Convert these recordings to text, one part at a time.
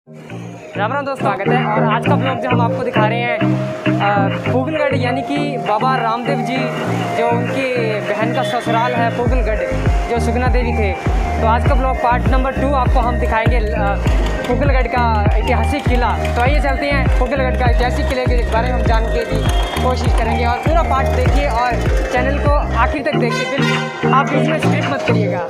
राम राम दोस्तों, स्वागत है। और आज का ब्लॉग जो हम आपको दिखा रहे हैं पूगलगढ़, यानी कि बाबा रामदेव जी जो उनकी बहन का ससुराल है पूगलगढ़, जो सुगना देवी थे। तो आज का ब्लॉग पार्ट नंबर 2 आपको हम दिखाएंगे पूगलगढ़ का ऐतिहासिक किला। तो आइए चलते हैं, पूगलगढ़ का ऐतिहासिक किले के बारे में हम जानने की कोशिश करेंगे। और पूरा पार्ट देखिए और चैनल को आखिर तक देखिए, फिर आप इसमें स्किप मत करिएगा।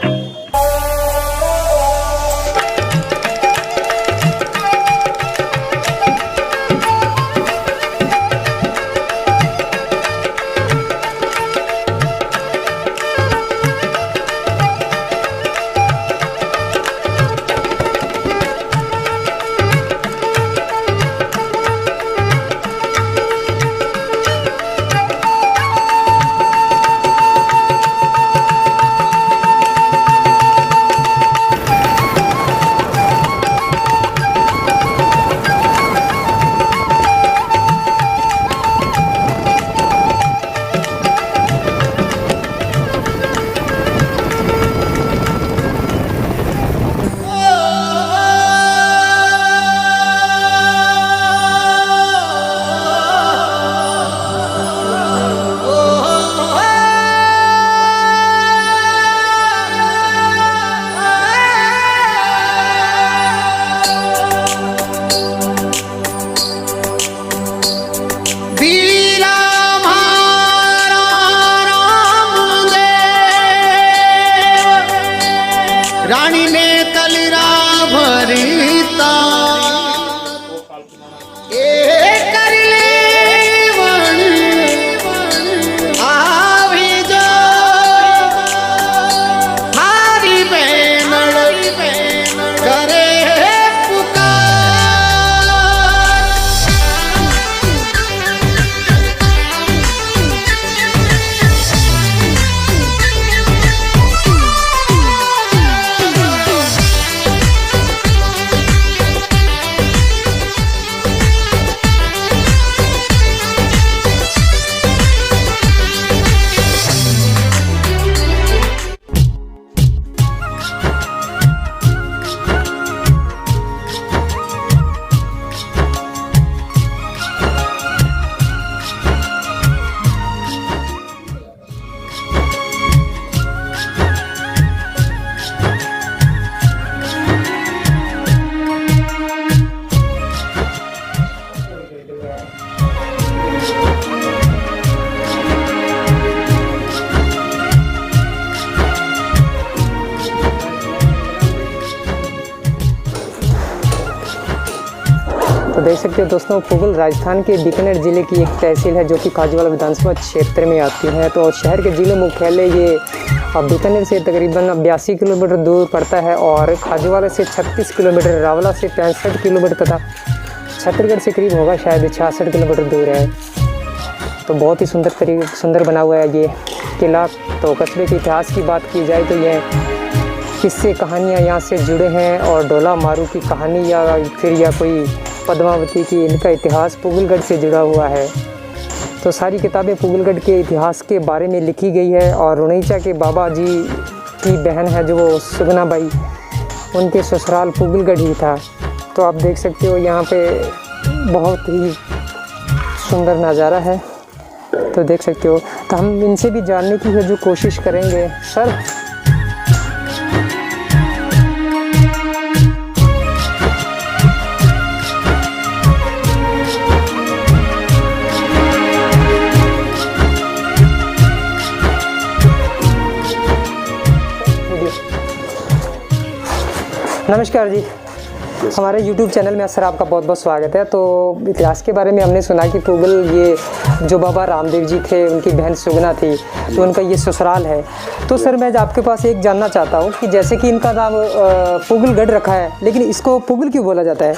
रानी ने कलरा भरीता ए कर ले आवी जो हारी बहन करे तो देख सकते हो दोस्तों, पूगल राजस्थान के बीकानेर जिले की एक तहसील है जो कि खाजूवाला विधानसभा क्षेत्र में आती है। तो शहर के जिला मुख्यालय ये बीकानेर से तकरीबन 82 किलोमीटर दूर पड़ता है और खाजूवाला से 36 किलोमीटर, रावला से 65 किलोमीटर तथा छत्तीसगढ़ से करीब होगा शायद 66 किलोमीटर दूर है। तो बहुत ही सुंदर बना हुआ है ये किला। तो कस्बे के इतिहास की बात की जाए तो ये किस्से कहानियाँ यहाँ से जुड़े हैं और डोला मारू की कहानी या फिर या कोई पद्मावती की, इनका इतिहास पूगलगढ़ से जुड़ा हुआ है। तो सारी किताबें पूगलगढ़ के इतिहास के बारे में लिखी गई है। और रुणैचा के बाबा जी की बहन है जो वो सुगना बाई, उनके ससुराल पूगलगढ़ ही था। तो आप देख सकते हो यहाँ पे बहुत ही सुंदर नज़ारा है, तो देख सकते हो। तो हम इनसे भी जानने की जो कोशिश करेंगे। सर, नमस्कार जी, हमारे YouTube चैनल में सर आपका बहुत बहुत स्वागत है। तो इतिहास के बारे में हमने सुना कि पूगल, ये जो बाबा रामदेव जी थे उनकी बहन सुगना थी, तो उनका ये ससुराल है। तो सर मैं आपके पास एक जानना चाहता हूँ कि जैसे कि इनका नाम पूगलगढ़ रखा है, लेकिन इसको पूगल क्यों बोला जाता है?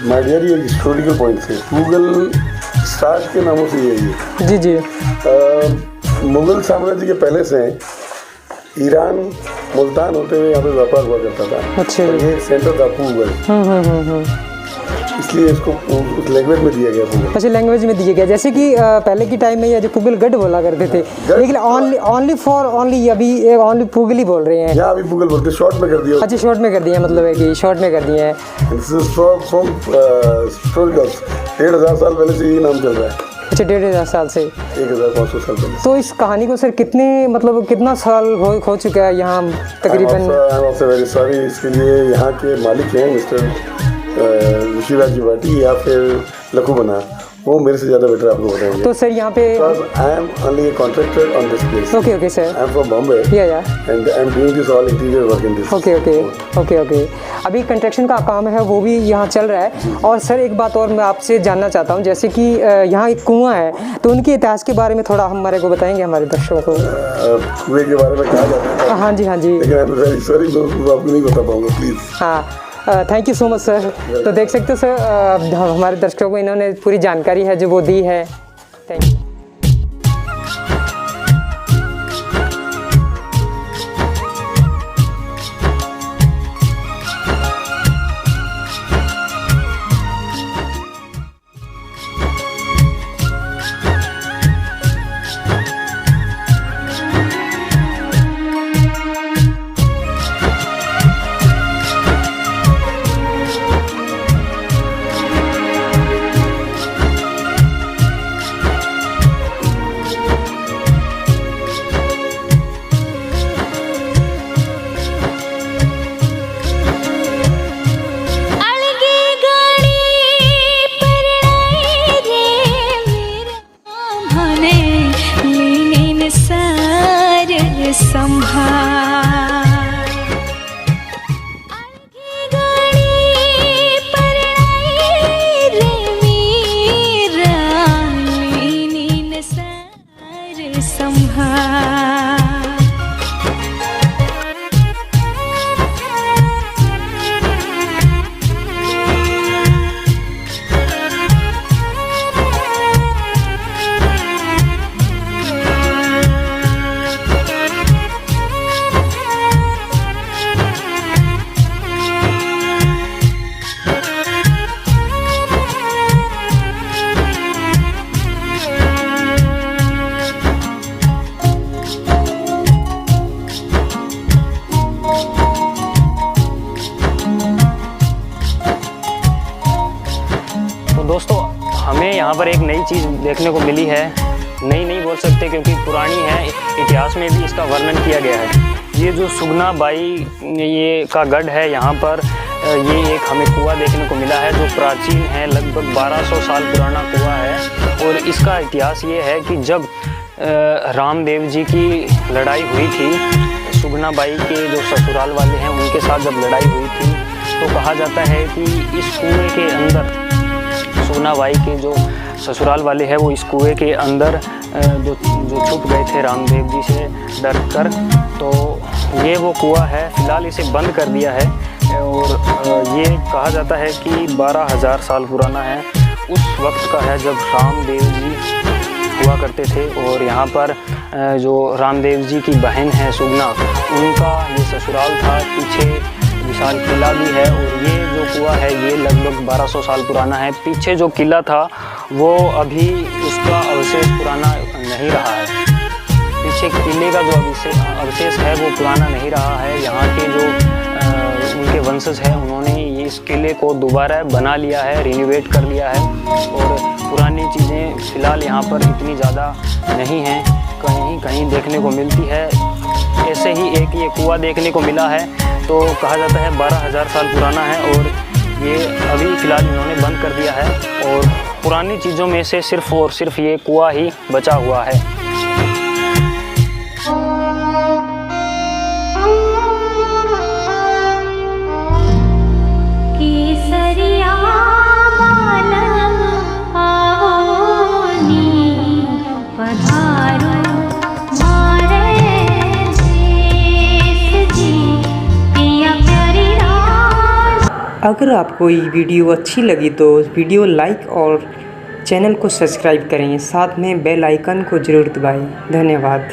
माय डियर, ये हिस्टोरिकल पॉइंट है। पूगल स्टार्ट के नामों से यही है। जी जी। मुगल साम्राज्य के पहले से ईरान, मुल्तान होते हुए यहाँ पे व्यापार हुआ करता था। अच्छा। तो ये सेंटर था पूगल। इसलिए इसको उस लैंग्वेज में दिया गया पुगल। अच्छा, लैंग्वेज में दिया गया, जैसे कि पहले के टाइम में ये जो पुगल गढ़ बोला करते थे, लेकिन ओनली अभी ओनली पुगल ही बोल रहे हैं। यहाँ अभी पुगल बोलते, शॉर्ट में कर दिया। अच्छा, शॉर्ट में कर दिया, मतलब है कि शॉर्ट में कर दिया है। 1500 साल पहले से यही नाम चल रहा है। अच्छा, 1500 साल से, 1500 साल पहले। तो इस कहानी को सर कितना साल हो चुका है यहाँ तकरीबन? वेरी सॉरी, इसके लिए यहाँ के मालिक हैं मिस्टर ऋषिराज जी भाटी या फिर लखू बना, वो मेरे से ज़्यादा बेटर आपको बताएंगे। तो सर यहाँ पे I am only a contractor on this place. Okay sir, I am from Bombay and I am doing this all interior work in this. Okay. अभी कंस्ट्रक्शन का काम है वो भी यहाँ चल रहा है। और सर एक बात और मैं आपसे जानना चाहता हूँ, जैसे कि यहाँ एक कुआं है, तो उनके इतिहास के बारे में थोड़ा हमारे को बताएंगे, हमारे दर्शकों को? कुएं के बारे में कहा जाता है। हाँ जी, लेकिन आई एम वेरी सॉरी, मैं आपको नहीं बता पाऊँगा, प्लीज़। हाँ, thank you so much sir. तो देख सकते हो सर, हमारे दर्शकों को इन्होंने पूरी जानकारी है जो वो दी है। Thank you. दोस्तों, हमें यहाँ पर एक नई चीज़ देखने को मिली है। नई नहीं बोल सकते क्योंकि पुरानी है, इतिहास में भी इसका वर्णन किया गया है। ये जो सुगना बाई ये का गढ़ है, यहाँ पर ये एक हमें कुआं देखने को मिला है जो प्राचीन है, लगभग 1200 साल पुराना कुआं है। और इसका इतिहास ये है कि जब रामदेव जी की लड़ाई हुई थी, सुगना बाई के जो ससुराल वाले हैं उनके साथ जब लड़ाई हुई थी, तो कहा जाता है कि इस कुएं के अंदर सुगना बाई के जो ससुराल वाले हैं वो इस कुएं के अंदर जो छुप गए थे रामदेव जी से डर कर। तो ये वो कुआं है, फिलहाल इसे बंद कर दिया है। और ये कहा जाता है कि 12,000 साल पुराना है। उस वक्त का है जब रामदेव जी हुआ करते थे। और यहाँ पर जो रामदेव जी की बहन है सुगना, उनका ये ससुराल था। पीछे विशाल किला भी है। और ये जो कुआं है ये लगभग 1200 साल पुराना है। पीछे जो किला था वो अभी उसका अवशेष पुराना नहीं रहा है। पीछे किले का जो अवशेष है वो पुराना नहीं रहा है। यहाँ के जो उनके वंशज हैं उन्होंने इस किले को दोबारा बना लिया है, रिनोवेट कर लिया है। और पुरानी चीज़ें फ़िलहाल यहाँ पर इतनी ज़्यादा नहीं हैं, कहीं कहीं देखने को मिलती है। ऐसे ही एक ये कुआं देखने को मिला है, तो कहा जाता है 12,000 साल पुराना है। और ये अभी फ़िलहाल इन्होंने बंद कर दिया है। और पुरानी चीज़ों में से सिर्फ़ और सिर्फ ये कुआं ही बचा हुआ है। अगर आपको ये वीडियो अच्छी लगी तो वीडियो लाइक और चैनल को सब्सक्राइब करें, साथ में बेल आइकन को ज़रूर दबाएं। धन्यवाद।